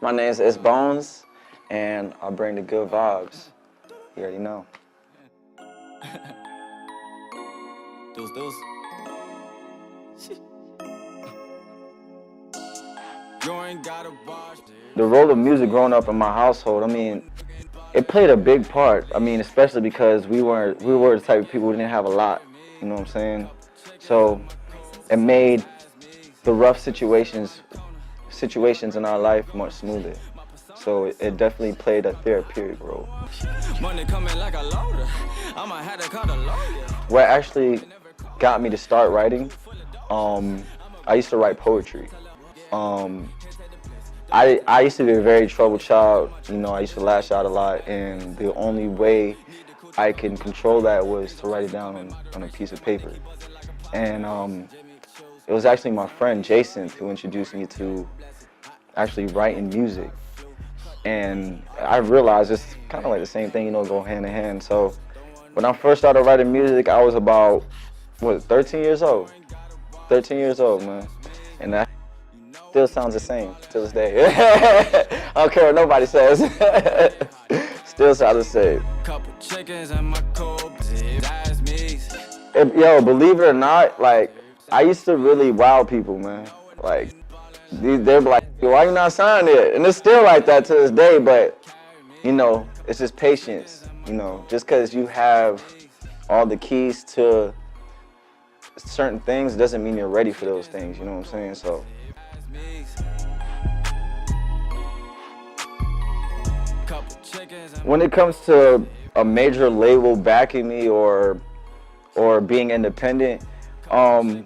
My name is ITZBON3Z, and I bring the good vibes. You already know. Deuce. The role of music growing up in my household, I mean, it played a big part. I mean, especially because we were the type of people who didn't have a lot, you know what I'm saying? So it made the rough situations in our life much smoother. So it definitely played a therapeutic role. What actually got me to start writing, I used to write poetry. I used to be a very troubled child. You know, I used to lash out a lot, and the only way I can control that was to write it down on a piece of paper. And it was actually my friend Jason who introduced me to actually writing music. And I realized it's kind of like the same thing, you know, go hand in hand. So when I first started writing music, I was about, 13 years old? 13 years old, man. And that still sounds the same to this day. I don't care what nobody says. Still sounds the same. Yo, believe it or not, like, I used to really wow people, man. Like, they're like, why you not signed it? And it's still like that to this day, but, you know, it's just patience. You know, just because you have all the keys to certain things doesn't mean you're ready for those things, you know what I'm saying? So. When it comes to a major label backing me or being independent,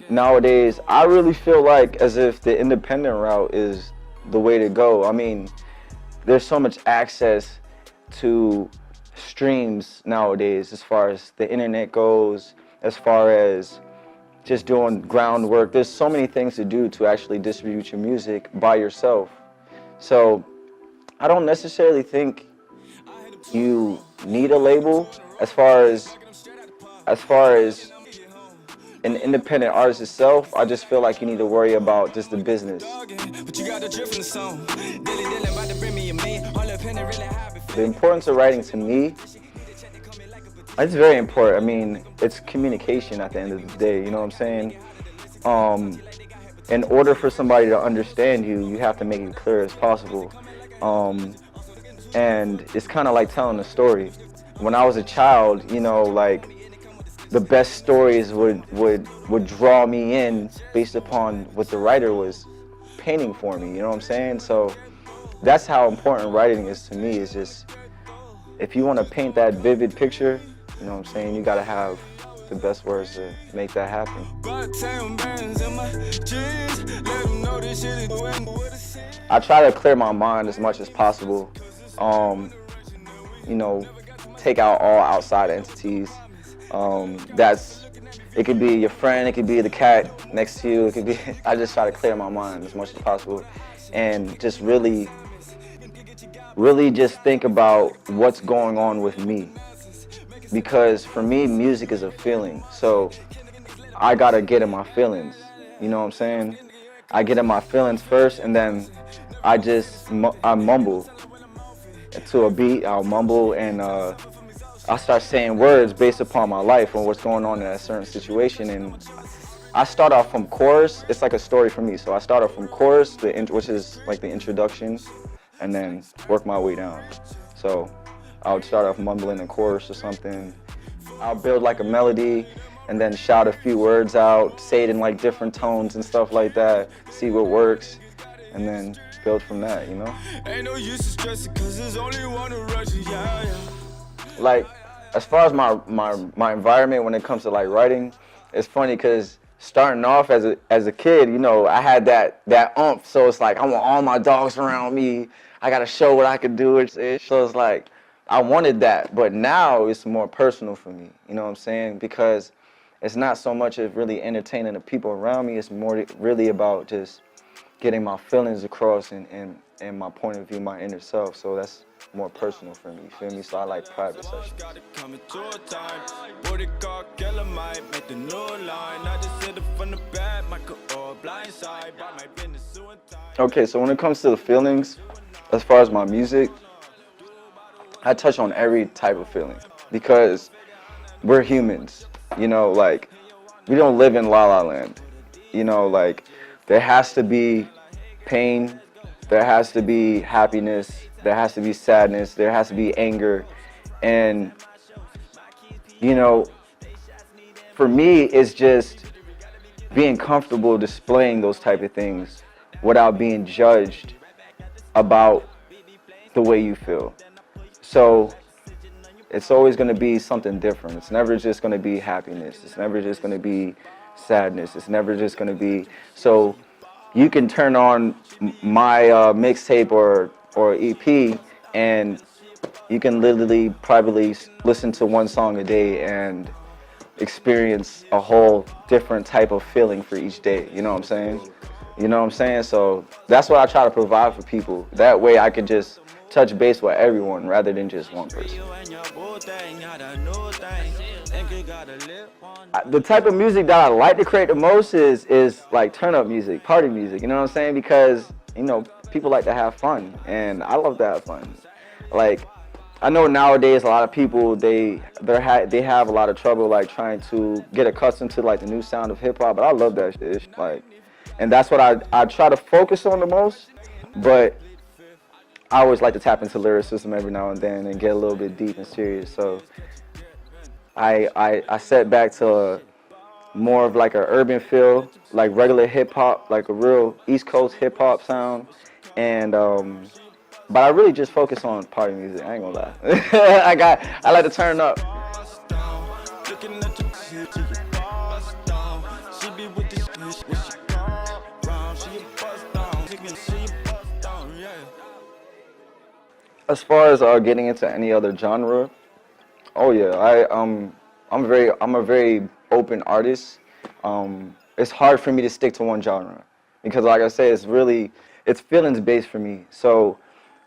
nowadays I really feel like as if the independent route is the way to go. I mean, there's so much access to streams nowadays as far as the internet goes, as far as just doing groundwork. There's so many things to do to actually distribute your music by yourself. So I don't necessarily think you need a label as far as an independent artist itself. I just feel like you need to worry about just the business. The importance of writing to me, it's very important. I mean, it's communication at the end of the day, you know what I'm saying? In order for somebody to understand you, you have to make it clear as possible. And it's kind of like telling a story. When I was a child, you know, like, the best stories would draw me in based upon what the writer was painting for me, you know what I'm saying? So that's how important writing is to me. Is just, if you want to paint that vivid picture, you know what I'm saying, you got to have the best words to make that happen. I try to clear my mind as much as possible. You know, take out all outside entities. It could be your friend, it could be the cat next to you, it could be, I just try to clear my mind as much as possible and just really just think about what's going on with me. Because for me, music is a feeling, so I gotta get in my feelings, you know what I'm saying? I get in my feelings first, and then I mumble to a beat. I'll mumble, and I start saying words based upon my life and what's going on in a certain situation. And I start off from chorus. It's like a story for me. So I start off from chorus, which is like the introduction, and then work my way down. So I would start off mumbling a chorus or something. I'll build like a melody and then shout a few words out, say it in like different tones and stuff like that, see what works, and then build from that, you know? Ain't no use to stress it, 'cause there's only one to rush it, yeah. Like, as far as my environment when it comes to like writing, it's funny because starting off as a kid, you know, I had that oomph, so it's like I want all my dogs around me. I gotta show what I can do. So it's like I wanted that, but now it's more personal for me. You know what I'm saying? Because it's not so much of really entertaining the people around me. It's more really about just getting my feelings across and my point of view, my inner self. So that's more personal for me, you feel me? So I like private sessions. Okay, so when it comes to the feelings, as far as my music, I touch on every type of feeling because we're humans, you know, like we don't live in La La Land, you know, like there has to be pain, there has to be happiness, there has to be sadness, there has to be anger, and you know, for me, it's just being comfortable displaying those type of things without being judged about the way you feel. So it's always going to be something different. It's never just going to be happiness. It's never just going to be sadness. It's never just going to be. So you can turn on my mixtape or EP, and you can literally probably listen to one song a day and experience a whole different type of feeling for each day. You know what I'm saying? You know what I'm saying? So that's what I try to provide for people. That way I can just touch base with everyone rather than just one person. The type of music that I like to create the most is like turn up music, party music, you know what I'm saying? Because, you know, people like to have fun and I love to have fun. Like, I know nowadays a lot of people they have a lot of trouble like trying to get accustomed to like the new sound of hip hop, but I love that shit. Like, and that's what I try to focus on the most. But I always like to tap into lyricism every now and then and get a little bit deep and serious. So I set back to more of like an urban feel, like regular hip hop, like a real East Coast hip hop sound, and but I really just focus on party music. I ain't gonna lie. I like to turn up. As far as getting into any other genre, oh yeah, I'm a very open artist. It's hard for me to stick to one genre because, like I said, it's feelings based for me. So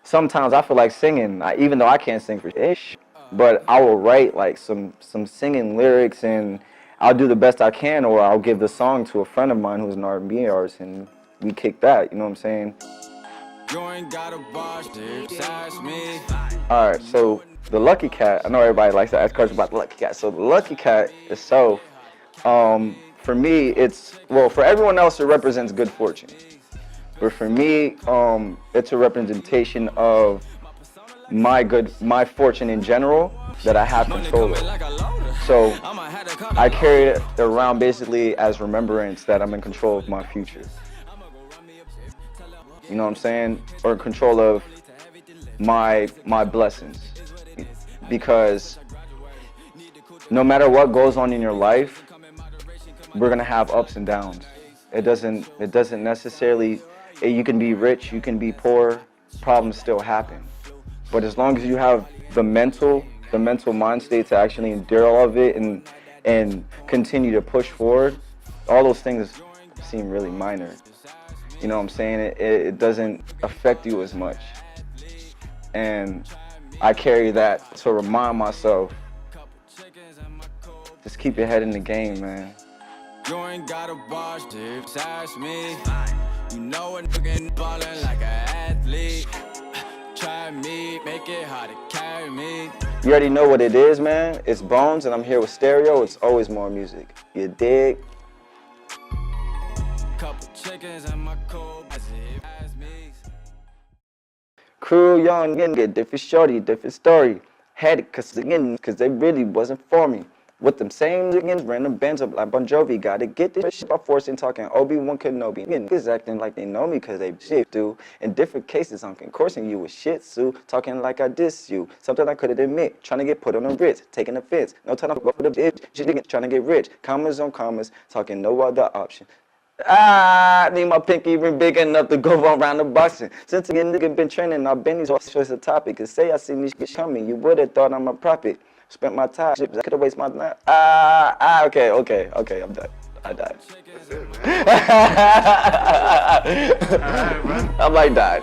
sometimes I feel like singing, even though I can't sing for ish, but I will write like some singing lyrics and I'll do the best I can, or I'll give the song to a friend of mine who's an R&B artist and we kick that. You know what I'm saying? You ain't gotta watch me. All right, so the Lucky Cat. I know everybody likes to ask questions about the Lucky Cat. So the Lucky Cat itself, for me, for everyone else, it represents good fortune. But for me, it's a representation of my fortune in general that I have control of. So I carry it around basically as remembrance that I'm in control of my future. You know what I'm saying? Or in control of my blessings. Because no matter what goes on in your life, we're gonna have ups and downs. It doesn't necessarily, you can be rich, you can be poor, problems still happen. But as long as you have the mental mind state to actually endure all of it and continue to push forward, all those things seem really minor. You know what I'm saying? It doesn't affect you as much. And I carry that to remind myself, just keep your head in the game, man. You ain't gotta watch it, besides me. You know a nigga ballin' like an athlete. Try me, make it hard to carry me. You already know what it is, man. It's Bones, and I'm here with Stereo. It's always more music. You dig? Couple chickens and my cold crew, young nigga, different shorty, different story. Had it cause they really wasn't for me. With them same niggas, random bands up like Bon Jovi. Gotta get this shit by forcing talking Obi-Wan Kenobi. Niggas acting like they know me cause they shit do. In different cases, I'm concursing you with shit, Sue. Talking like I diss you. Something I couldn't admit. Trying to get put on the wrist. Taking offense. No time to go for the bitch. Shit, trying to get rich. Commas on commas. Talking no other option. I need my pinky even big enough to go around the boxing. Since again, nigga been training, I've been these horses as a topic. Cause say I seen this shit coming, you would've thought I'm a prophet. Spent my time, I could've wasted my time. Okay, I'm done. I died. I'm like died.